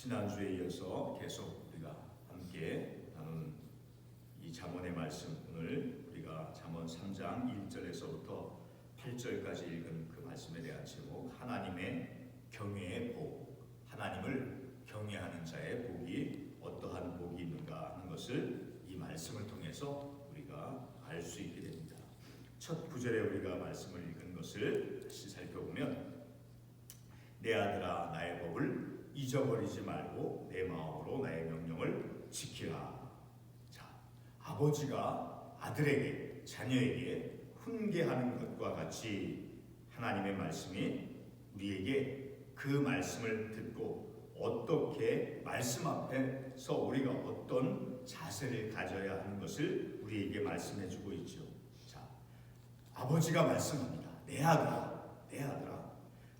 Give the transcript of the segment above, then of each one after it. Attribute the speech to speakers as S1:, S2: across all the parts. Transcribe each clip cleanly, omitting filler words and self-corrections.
S1: 지난주에 이어서 계속 우리가 함께 나눈 이 잠언의 말씀, 오늘 우리가 잠언 3장 1절에서부터 8절까지 읽은 그 말씀에 대한 제목, 하나님의 경외의 복, 하나님을 경외하는 자의 복이 어떠한 복이 있는가 하는 것을 이 말씀을 통해서 우리가 알 수 있게 됩니다. 첫 구절에 우리가 말씀을 읽은 것을 다시 살펴보면, 내 아들아 나의 법을 잊어버리지 말고 내 마음으로 나의 명령을 지키라. 자, 아버지가 아들에게, 자녀에게 훈계하는 것과 같이 하나님의 말씀이 우리에게 그 말씀을 듣고 어떻게 말씀 앞에서 우리가 어떤 자세를 가져야 하는 것을 우리에게 말씀해 주고 있죠. 자, 아버지가 말씀합니다. 내 아들아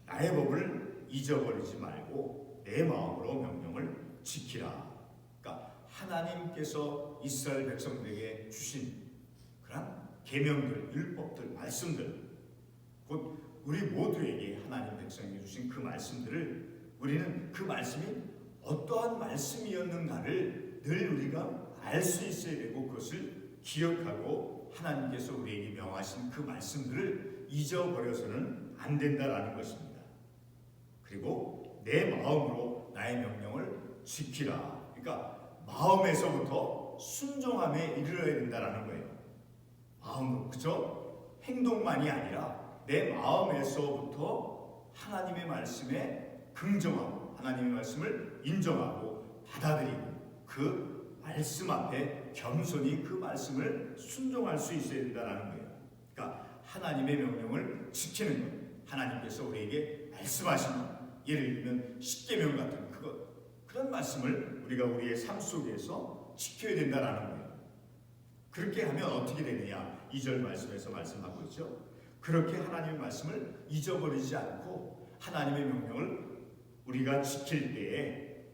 S1: 나의 법을 잊어버리지 말고 내 마음으로 명령을 지키라. 그러니까 하나님께서 이스라엘 백성들에게 주신 그런 계명들, 율법들, 말씀들, 곧 우리 모두에게 하나님 백성에게 주신 그 말씀들을 우리는 그 말씀이 어떠한 말씀이었는가를 늘 우리가 알 수 있어야 되고, 그것을 기억하고 하나님께서 우리에게 명하신 그 말씀들을 잊어버려서는 안 된다라는 것입니다. 그리고 내 마음으로 나의 명령을 지키라. 그러니까 마음에서부터 순종함에 이르러야 된다라는 거예요. 마음으로, 그죠? 행동만이 아니라 내 마음에서부터 하나님의 말씀에 긍정하고 하나님의 말씀을 인정하고 받아들이고 그 말씀 앞에 겸손히 그 말씀을 순종할 수 있어야 된다는 거예요. 그러니까 하나님의 명령을 지키는 것, 하나님께서 우리에게 말씀하신 것, 예를 들면 십계명 같은 그런 말씀을 우리가 우리의 삶 속에서 지켜야 된다는 거예요. 그렇게 하면 어떻게 되느냐? 2절 말씀에서 말씀하고 있죠. 그렇게 하나님의 말씀을 잊어버리지 않고 하나님의 명령을 우리가 지킬 때에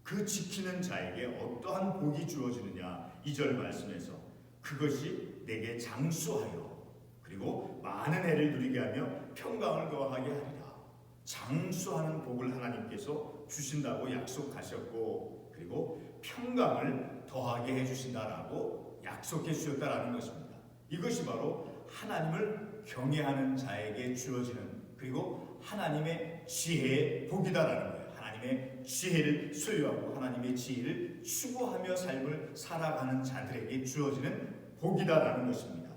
S1: 그 지키는 자에게 어떠한 복이 주어지느냐? 2절 말씀에서 그것이 내게 장수하여 그리고 많은 해를 누리게 하며 평강을 더하게 하리라. 장수하는 복을 하나님께서 주신다고 약속하셨고, 그리고 평강을 더하게 해주신다라고 약속해 주셨다라는 것입니다. 이것이 바로 하나님을 경외하는 자에게 주어지는, 그리고 하나님의 지혜의 복이다라는 거예요. 하나님의 지혜를 소유하고 하나님의 지혜를 추구하며 삶을 살아가는 자들에게 주어지는 복이다라는 것입니다.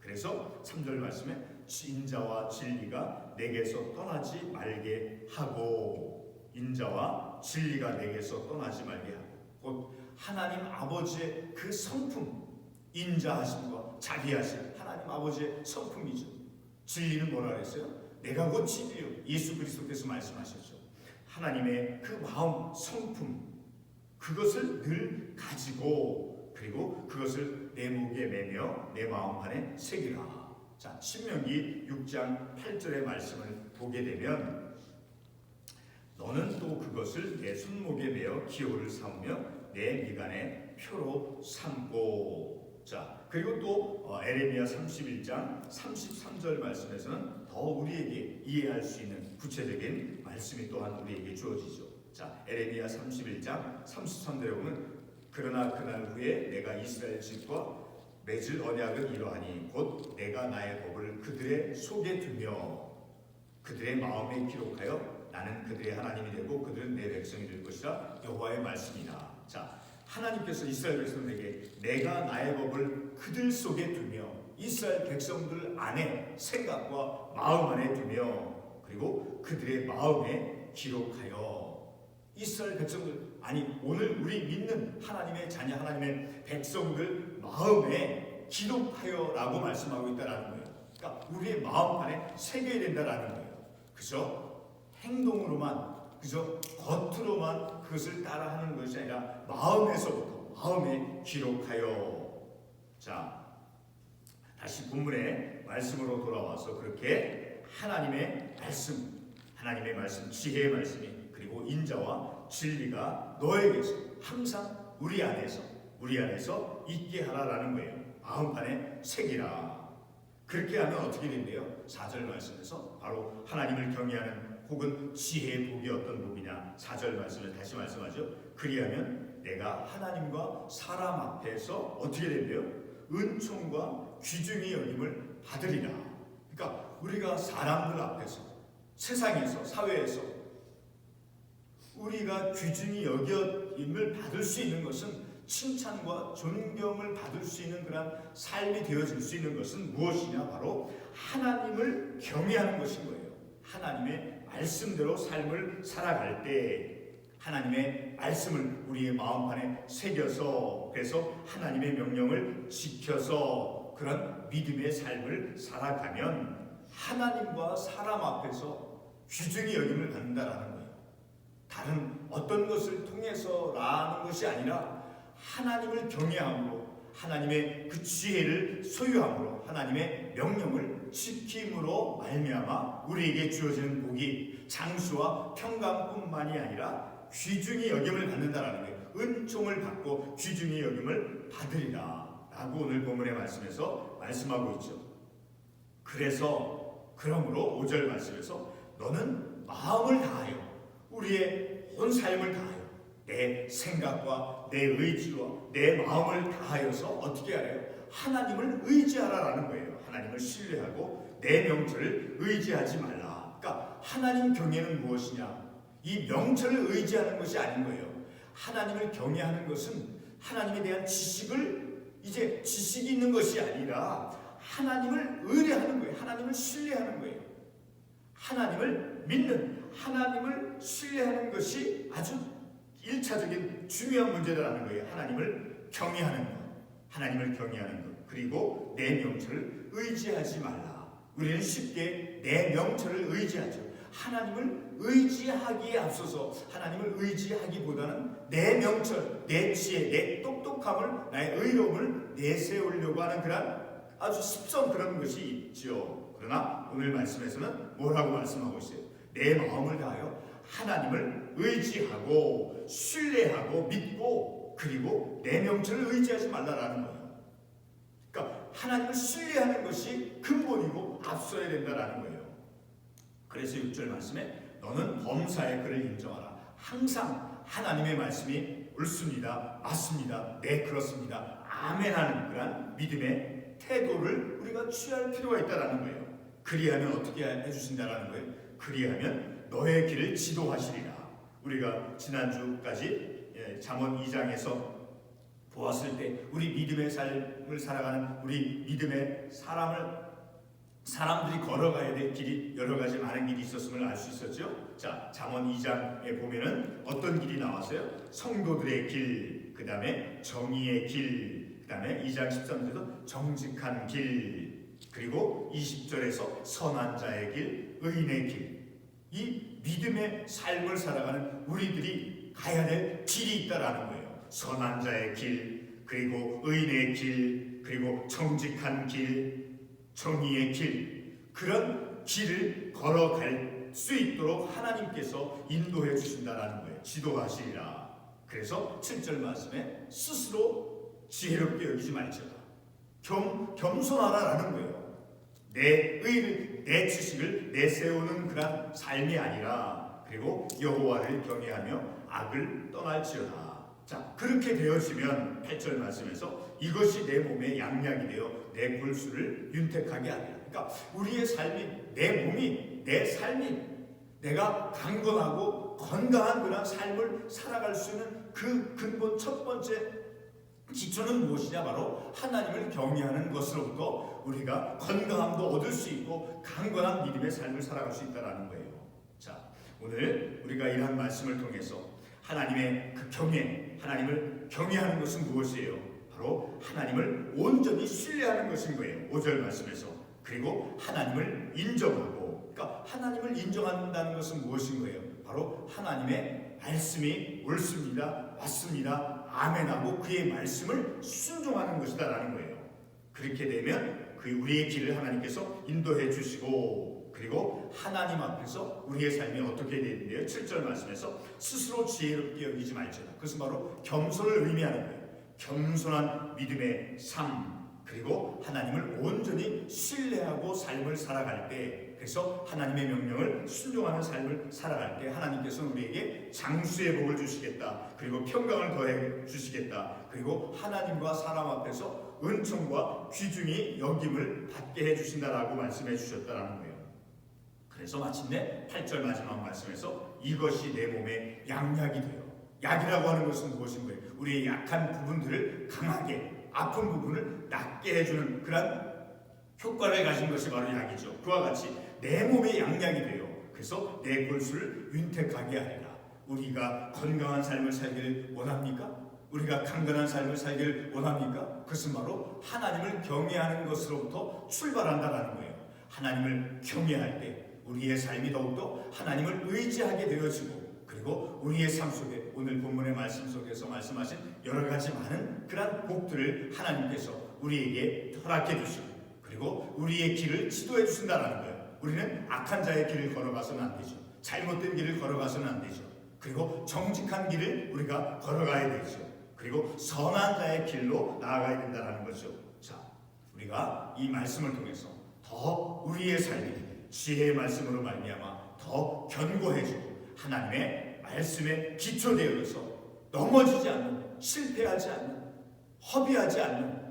S1: 그래서 3절 말씀에 인자와 진리가 내게서 떠나지 말게 하고, 인자와 진리가 내게서 떠나지 말게 하고, 곧 하나님 아버지의 그 성품, 인자하심과 자비하심, 하나님 아버지의 성품이죠. 진리는 뭐라 그랬어요? 내가 곧 진리요. 예수 그리스도께서 말씀하셨죠. 하나님의 그 마음, 성품, 그것을 늘 가지고, 그리고 그것을 내 목에 매며 내 마음 안에 새기라. 자, 신명기 6장 8절의 말씀을 보게 되면, 너는 또 그것을 내 손목에 매어 기호를 삼으며 내 미간에 표로 삼고. 자, 그리고 또 에레미야 31장 33절 말씀에서는 더 우리에게 이해할 수 있는 구체적인 말씀이 또한 우리에게 주어지죠. 자, 에레미야 31장 33절에 보면, 그러나 그날 후에 내가 이스라엘 집과 맺을 언약은 이러하니 곧 내가 나의 법을 그들의 속에 두며 그들의 마음에 기록하여 나는 그들의 하나님이 되고 그들은 내 백성이 될 것이라 여호와의 말씀이다. 자, 하나님께서 이스라엘 백성들에게 내가 나의 법을 그들 속에 두며, 이스라엘 백성들 안에 생각과 마음 안에 두며, 그리고 그들의 마음에 기록하여, 이스라엘 백성들, 아니 오늘 우리 믿는 하나님의 자녀, 하나님의 백성들 마음에 기록하여 라고 말씀하고 있다는 거예요. 그러니까 우리의 마음 안에 새겨야 된다는 거예요. 그죠? 행동으로만, 그죠? 겉으로만 그것을 따라하는 것이 아니라 마음에서부터, 마음에 기록하여. 자, 다시 본문의 말씀으로 돌아와서 그렇게 하나님의 말씀, 지혜의 말씀이, 그리고 인자와 진리가 너에게서 항상 우리 안에서 있게 하라라는 거예요. 마음판에 새기라. 그렇게 하면 어떻게 된대요? 4절 말씀에서 바로 하나님을 경외하는 혹은 지혜의 복이 어떤 복이냐? 4절 말씀을 다시 말씀하죠. 그리하면 내가 하나님과 사람 앞에서 어떻게 된대요? 은총과 귀중히 여김을 받으리라. 그러니까 우리가 사람들 앞에서, 세상에서, 사회에서 우리가 귀중히 여김을 받을 수 있는 것은, 칭찬과 존경을 받을 수 있는 그런 삶이 되어질 수 있는 것은 무엇이냐? 바로 하나님을 경외하는 것인 거예요. 하나님의 말씀대로 삶을 살아갈 때 하나님의 말씀을 우리의 마음판에 새겨서, 그래서 하나님의 명령을 지켜서 그런 믿음의 삶을 살아가면 하나님과 사람 앞에서 귀중히 여김을 받는다라는 거예요. 다른 어떤 것을 통해서라는 것이 아니라 하나님을 경외함으로, 하나님의 그 지혜를 소유함으로, 하나님의 명령을 지킴으로 말미암아 우리에게 주어지는 복이 장수와 평강뿐만이 아니라 귀중히 여김을 받는다라는 거예요. 은총을 받고 귀중히 여김을 받으리라 라고 오늘 본문의 말씀에서 말씀하고 있죠. 그러므로 5절 말씀에서 너는 마음을 다하여 우리의 온 삶을 다하여 내 생각과 내 의지와 내 마음을 다하여서 어떻게 하래요? 하나님을 의지하라라는 거예요. 하나님을 신뢰하고 내 명철을 의지하지 말라. 그러니까 하나님 경외는 무엇이냐? 이 명철을 의지하는 것이 아닌 거예요. 하나님을 경외하는 것은 하나님에 대한 지식이 있는 것이 아니라 하나님을 의뢰하는 거예요. 하나님을 신뢰하는 거예요. 하나님을 믿는, 하나님을 신뢰하는 것이 아주 1차적인 중요한 문제라는 거예요. 하나님을 경외하는 것, 하나님을 경외하는 것, 그리고 내 명철을 의지하지 말라. 우리는 쉽게 내 명철을 의지하죠. 하나님을 의지하기에 앞서서 하나님을 의지하기보다는 내 명철, 내 지혜, 내 똑똑함을, 나의 의로움을 내세우려고 하는 그런 아주 습성, 그런 것이 있죠. 그러나 오늘 말씀에서는 뭐라고 말씀하고 있어요? 내 마음을 다하여 하나님을 의지하고 신뢰하고 믿고, 그리고 내 명철을 의지하지 말라라는 거예요. 그러니까 하나님을 신뢰하는 것이 근본이고 앞서야 된다라는 거예요. 그래서 6절 말씀에 너는 범사의 그를 인정하라. 항상 하나님의 말씀이 옳습니다, 맞습니다, 네 그렇습니다, 아멘 하는 그런 믿음의 태도를 우리가 취할 필요가 있다라는 거예요. 그리하면 어떻게 해주신다라는 거예요? 그리하면 너의 길을 지도하시리라. 우리가 지난주까지 잠언 2장에서 보았을 때 우리 믿음의 삶을 살아가는 우리 믿음의 사람들이 걸어가야 될 길이 여러 가지 많은 길이 있었음을 알 수 있었죠. 자, 잠언 2장에 보면은 어떤 길이 나왔어요? 성도들의 길, 그 다음에 정의의 길, 그 다음에 2장 13절에서 정직한 길, 그리고 20절에서 선한 자의 길, 의인의 길. 이 믿음의 삶을 살아가는 우리들이 가야 될 길이 있다라는 거예요. 선한 자의 길, 그리고 의인의 길, 그리고 정직한 길, 정의의 길, 그런 길을 걸어갈 수 있도록 하나님께서 인도해 주신다라는 거예요. 지도하시리라. 그래서 7절 말씀에 스스로 지혜롭게 여기지 말지어다. 겸손하라라는 거예요. 내 의를, 내 지식을 내세우는 그런 삶이 아니라, 그리고 여호와를 경외하며 악을 떠날지어다. 자, 그렇게 되어지면 8절 말씀에서 이것이 내 몸의 양약이 되어 내 골수를 윤택하게 하리라. 그러니까 우리의 삶이, 내 몸이, 내 삶이 내가 강건하고 건강한 그런 삶을 살아갈 수 있는 그 근본 첫 번째 기초는 무엇이냐? 바로 하나님을 경외하는 것으로부터 우리가 건강함도 얻을 수 있고 강건한 믿음의 삶을 살아갈 수 있다는 거예요. 자, 오늘 우리가 이러한 말씀을 통해서 하나님의 그 경외, 하나님을 경외하는 것은 무엇이에요? 바로 하나님을 온전히 신뢰하는 것인 거예요. 5절 말씀에서. 그리고 하나님을 인정하고, 그러니까 하나님을 인정한다는 것은 무엇인 거예요? 바로 하나님의 말씀이 옳습니다, 맞습니다, 아멘하고 그의 말씀을 순종하는 것이다라는 거예요. 그렇게 되면 그 우리의 길을 하나님께서 인도해 주시고, 그리고 하나님 앞에서 우리의 삶이 어떻게 되는데요? 7절 말씀에서 스스로 지혜롭게 여기지 말지어다. 그것은 바로 겸손을 의미하는 거예요. 겸손한 믿음의 삶, 그리고 하나님을 온전히 신뢰하고 삶을 살아갈 때, 그래서 하나님의 명령을 순종하는 삶을 살아갈 때 하나님께서는 우리에게 장수의 복을 주시겠다. 그리고 평강을 더해 주시겠다. 그리고 하나님과 사람 앞에서 은총과 귀중히 여김을 받게 해주신다라고 말씀해 주셨다는 거예요. 그래서 마침내 8절 마지막 말씀에서 이것이 내 몸에 양약이 돼요. 약이라고 하는 것은 무엇인 거예요? 우리의 약한 부분들을 강하게, 아픈 부분을 낫게 해주는 그런 효과를 가진 것이 바로 약이죠. 그와 같이 내 몸에 양약이 돼요. 그래서 내 골수를 윤택하게 하리라. 우리가 건강한 삶을 살기를 원합니까? 우리가 강건한 삶을 살기를 원합니까? 그것은 바로 하나님을 경외하는 것으로부터 출발한다는 거예요. 하나님을 경외할 때 우리의 삶이 더욱더 하나님을 의지하게 되어지고, 그리고 우리의 삶 속에 오늘 본문의 말씀 속에서 말씀하신 여러 가지 많은 그런 복들을 하나님께서 우리에게 허락해 주시고, 그리고 우리의 길을 지도해 주신다는 거예요. 우리는 악한 자의 길을 걸어가서는 안 되죠. 잘못된 길을 걸어가서는 안 되죠. 그리고 정직한 길을 우리가 걸어가야 되죠. 그리고 선한 자의 길로 나아가야 된다는 거죠. 자, 우리가 이 말씀을 통해서 더 우리의 삶이 지혜의 말씀으로 말미암아 더 견고해지고 하나님의 말씀에 기초되어서 넘어지지 않는, 실패하지 않는, 허비하지 않는,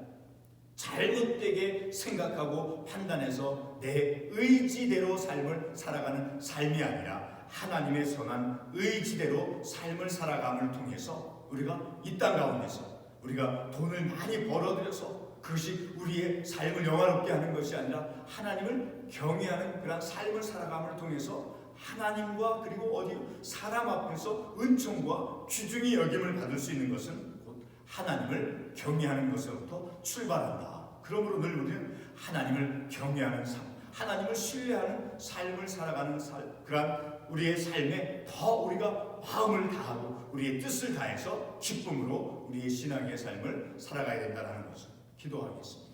S1: 잘못되게 생각하고 판단해서 내 의지대로 삶을 살아가는 삶이 아니라 하나님의 선한 의지대로 삶을 살아감을 통해서 우리가 이 땅 가운데서 우리가 돈을 많이 벌어들여서 그것이 우리의 삶을 영화롭게 하는 것이 아니라 하나님을 경외하는 그런 삶을 살아감을 통해서 하나님과 그리고 어디 사람 앞에서 은총과 귀중히 여김을 받을 수 있는 것은 곧 하나님을 경외하는 것으로부터 출발한다. 그러므로 늘 우리는 하나님을 경외하는 삶, 하나님을 신뢰하는 삶을 살아가는 그러한 우리의 삶에 더 우리가 마음을 다하고 우리의 뜻을 다해서 기쁨으로 우리의 신앙의 삶을 살아가야 된다는 것을 기도하겠습니다.